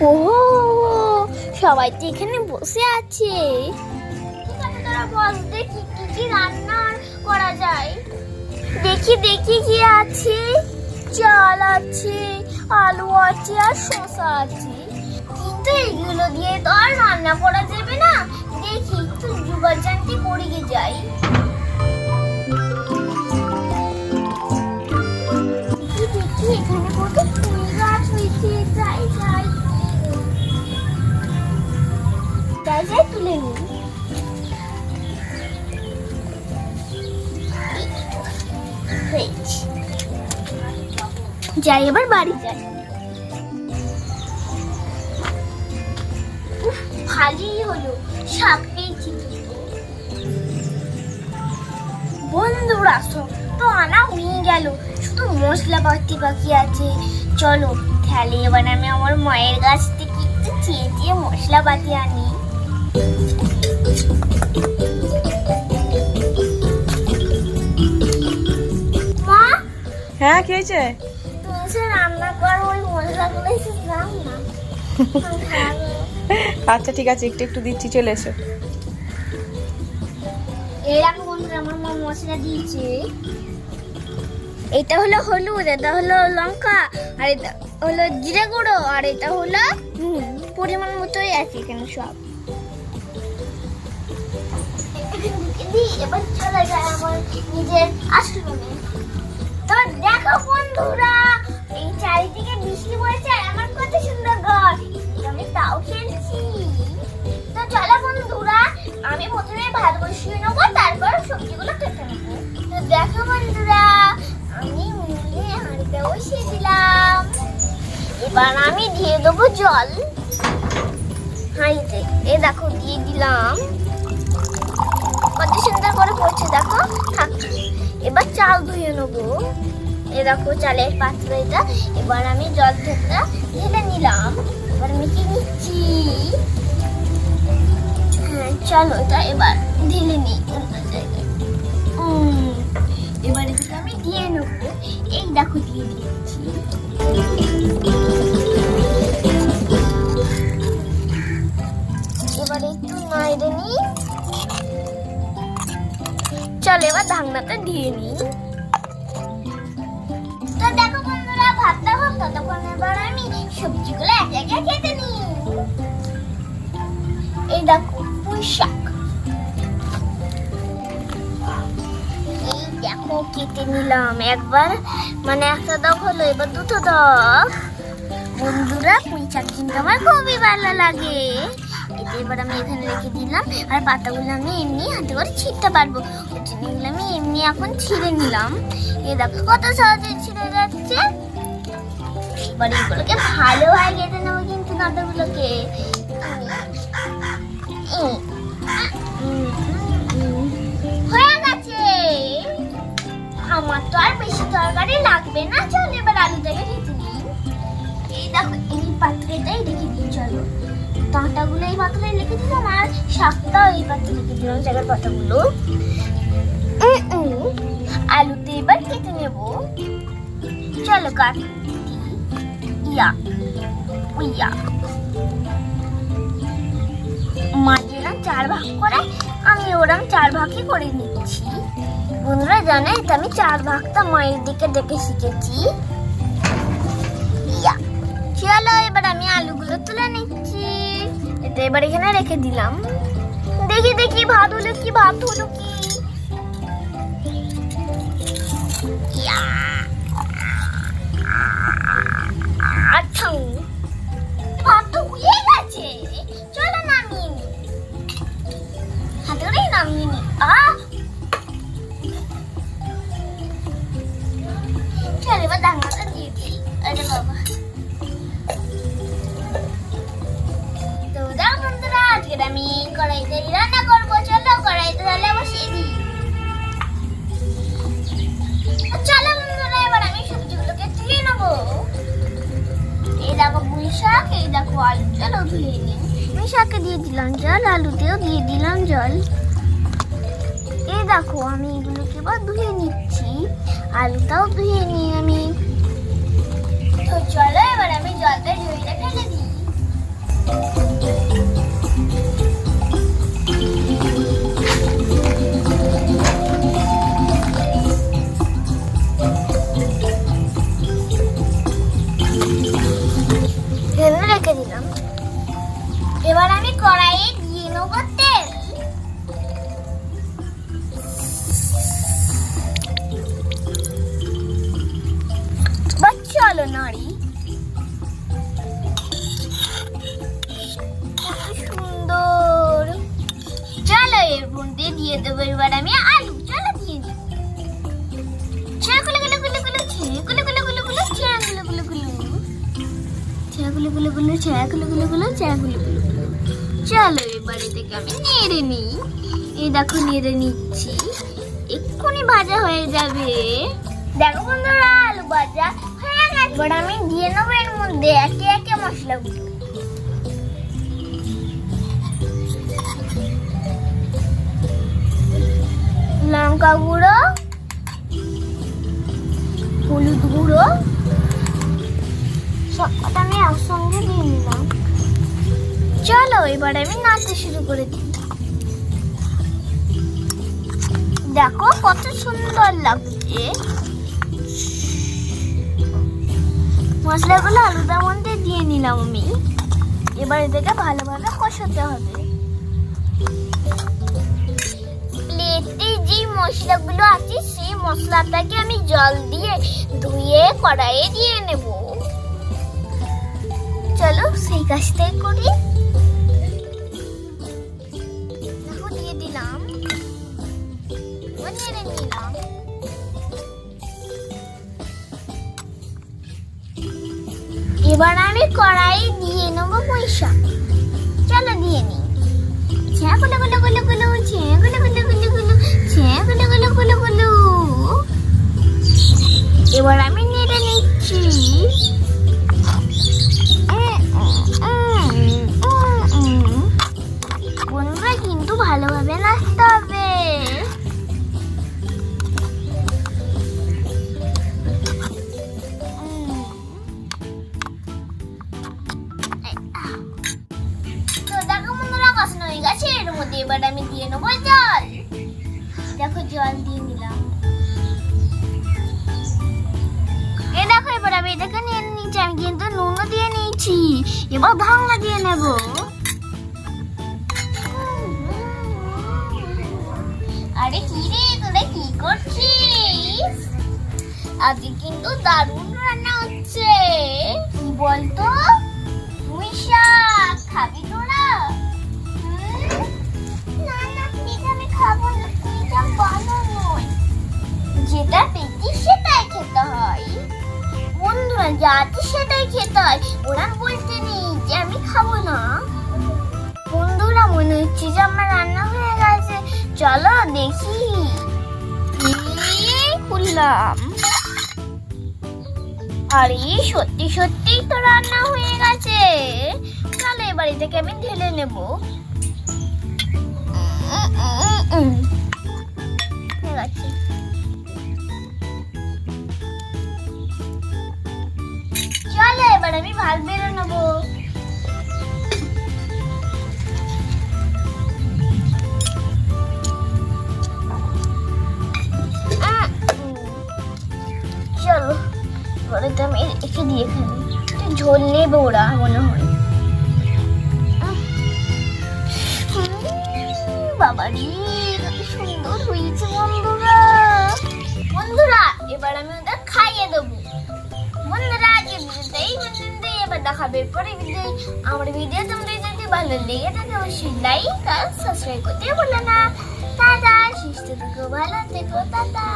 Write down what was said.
ওহো, সবাই তো এখানে বসে আছে। বস, দেখি কি কি রান্না করা যায়। দেখি দেখি কি আছে। চাল আছে, আলু আছে আর শসা আছে, কিন্তু এগুলো দিয়ে তো আর রান্না করা যাবে না। দেখি একটু জোগাড় জানতে করে যাই। দেখি এখানে কত ফুল গাছ হয়েছে। যাই যাই যাই যাই তুলে নিই। যাই, এবার বাড়ি যাই। ভালোই হলো, শাক পেয়েছি দুটো। বন্ধুরা সব তো আনা হয়ে গেল, শুধু মশলাপাতি বাকি আছে। চলো তাহলে এবার আমি আমার মায়ের কাছ থেকে একটু চেয়ে চেয়ে মশলাপাতি আনি। মা, হ্যাঁ কি হয়েছে? তুমি সে রান্না করো, ওই মশলাগুলো এসে দাও না। আচ্ছা ঠিক আছে, একটু একটু দিচ্ছি, চলে এসো। এরকম বন্ধুরা আমার মা মশলা দিয়েছে। এটা হলো হলুদ, এটা হলো লঙ্কা, আর এটা হলো জিরে গুঁড়ো, আর এটা হলো পরিমাণ মতোই আছে এখানে সব। এবার চলে যায় আমার নিজের আশ্রমে। তো দেখো বন্ধুরা, এই চারিদিকে বৃষ্টি পড়েছে আর আমার কত সুন্দর ঘর, আমি তাও খেলছি। তো চলো বন্ধুরা, আমি প্রথমে ভাত বসিয়ে নেবো, তারপর সবজিগুলো কেটে নেবো। তো দেখো বন্ধুরা, আমি মুড়ে হাঁড়িতে বসিয়ে দিলাম। এবার আমি দিয়ে দেবো জল হাঁড়িতে। এ দেখো দিয়ে দিলাম, কত সুন্দর করে পড়ছে দেখো। এবার চাল ধুয়ে নেবো। এ দেখো চালের পাত্র এটা। এবার আমি জল থেকে ঢেলে নিলাম। এবার মেখে নিচ্ছি। হ্যাঁ চলো, এটা এবার ঢেলে নিই অন্য জায়গায়। এবার এটাকে আমি দিয়ে নেবো। এই দেখো দিয়ে দিচ্ছি। এবার একটু নাড়ে নিই। চলো এবার ঢাকনাটা দিয়ে নিই। তো দেখো বন্ধুরা, ভাতটা হোক ততক্ষণ এবার আমি সবজিগুলো একে একে কেটে নিই। এই দেখো পুঁই শাক, এই দেখো কেটে নিলাম। একবার মানে একটা দাগ হলো, এবার দুটো দাগ। বন্ধুরা পুঁই শাক কিন্তু আমার খুবই ভালো লাগে। এটা এবার আমি এখানে রেখে দিলাম, আর পাতাগুলো আমি এমনি হাতে করে ছিঁড়তে পারবো, ওই জন্য এগুলো আমি এমনি এখন ছিঁড়ে নিলাম। এ দেখো কত সহজে ছিঁড়ে যাচ্ছে। এবার এগুলোকে ভালোভাবে কেটে নেবো কিন্তু কাঁটাগুলোকে। হয়ে গেছে, আমার তো আর বেশি তরকারি লাগবে না। চল এবার আলুটাকে রেখে দিই। এই দেখো এই পাত্রটাই রেখে দিই। চলো ডাঁটাগুলো এই পাত্রে রেখে দিলাম, আর শাকটাও এই পাত্রে রেখে দিলাম, জায়গার পাতাগুলো। আলুতে এবার কেটে নেব। চলো কাট। ইয়া উইয়া মাঝেরাম 4 ভাগ করে, আমি ওরম 4 ভাগই করে নিচ্ছি। বন্ধুরা জানে তো আমি 4 ভাগটা মায়ের দিকে দেখে শিখেছি। ইয়া চলো এবার আমি আলুগুলো তুলে নিচ্ছি। এটা এবার এখানে রেখে দিলাম। দেখি দেখি ভাত হলো কি, ভাত হলো কি। আচ্ছা ভাত তো হয়ে গেছে। চলো নামিয়ে নি, হাতে করেই নামিয়ে নি। চল এবার ডাঙাটা দিয়ে দিই। আরে বাবা, আজকে আমি কড়াইতে রান্না করবো। চলো কড়াইতে তাহলে বসিয়ে দিই। চলো বন্ধুরা, এবার আমি সবজিগুলোকে ধুয়ে নেবো। এই দেখো পুঁই শাক, এই দেখো আলু। চলো ধুয়ে নিই। পুঁই শাকে দিয়ে দিলাম জল, আলুতেও দিয়ে দিলাম জল। এই দেখো আমি এগুলোকে এবার ধুয়ে নিচ্ছি, আলুটাও ধুয়ে নিই আমি। তো চলো এবার আমি জলটা ঝরিয়ে ফেলে দিই। মধ্যে দিয়ে দেবো এবার আমি আলু। চলো দিয়ে দিই। চলো এবার এটাকে আমি নেড়ে নিই। এই দেখো নেড়ে নিচ্ছি, এক্ষুনি ভাজা হয়ে যাবে। দেখো বন্ধুরা আলু ভাজা হয়ে গেছে। এবার আমি দিয়ে নেবো এর মধ্যে একে একে মশলাগুলো। লঙ্কা গুঁড়ো, হলুদ গুঁড়ো, সব কটা আমি একসঙ্গে দিয়ে নিলাম। চলো এবার আমি নাড়তে শুরু করে দিই। দেখো কত সুন্দর লাগছে। মশলাগুলো আলুটার মধ্যে দিয়ে নিলাম আমি। এবার এটাকে ভালোভাবে কষাতে হবে। প্লেটে যে মশলাগুলো আছে সেই মশলাটাকে আমি জল দিয়ে ধুয়ে কড়াইয়ে দিয়ে নেব। চলো সেই কাজটাই করি। দেখো দিয়ে দিলাম, নেড়ে নিলাম। এবার আমি কড়াই দিয়ে নেবো পুঁই শাক। চলো দিয়ে নিই। গুলো গুলো গুলো গুলো গুলো গুলো গুলো গুলো গুলো গুলো গুলো। এবার আমি নেড়ে নিচ্ছি। বন্ধুরা কিন্তু ভালোভাবে নাচতে হবে। তো দেখো বন্ধুরা কষানো হয়ে গেছে। এর মধ্যে এবার আমি দিয়ে নেবো জল। দেখো জল দিয়ে নিলাম। এই দেখো এবার আমি এটাকে নিয়ে নিচ্ছি। আমি কিন্তু নুনও দিয়ে নিয়েছি। এবার ঢাকনা দিয়ে নেব। আরে কি রে তোরা কি করছিস? আজকে কিন্তু দারুণ রান্না হচ্ছে। কি বলতো? পুঁই শাক খাবি তোরা? না না ঠিক আমি খাবো না। পুঁই শাক ভালো নয়। যেটা পেয়েছি সেটাই খেতে হয়। বন্ধুরা যাতে সেটাই খেতে হয়, ওরা বলতে নেই যে আমি খাবো না। বন্ধুরা মনে হচ্ছে যে আমার রান্না হয়ে গেছে। চলো দেখি। খুললাম। আরে সত্যি সত্যি তো রান্না হয়ে গেছে। চলো এবার এটাকে আমি ঢেলে নেব। হয়ে গেছে। চলো এবার আমি ভাত বেড়ে নেবো। চলো এবারে তো আমি একে দিয়ে খাবি। ঝোল নেবে ওরা মনে হয়। বাবারি কত সুন্দর হয়েছে বন্ধুরা। বন্ধুরা এবার আমি ওদের খাইয়ে দেবো। বন্ধুরা আজকে ভিডিওটা এই পর্যন্ত। এবার দেখাবে পরে ভিডিও। আমার ভিডিও তোমাদের যদি ভালো লেগে থাকে অবশ্যই লাইক আর সাবস্ক্রাইব করতে ভুলো না। টাটা, সুস্থ থেকো, ভালো থেকো, টাটা।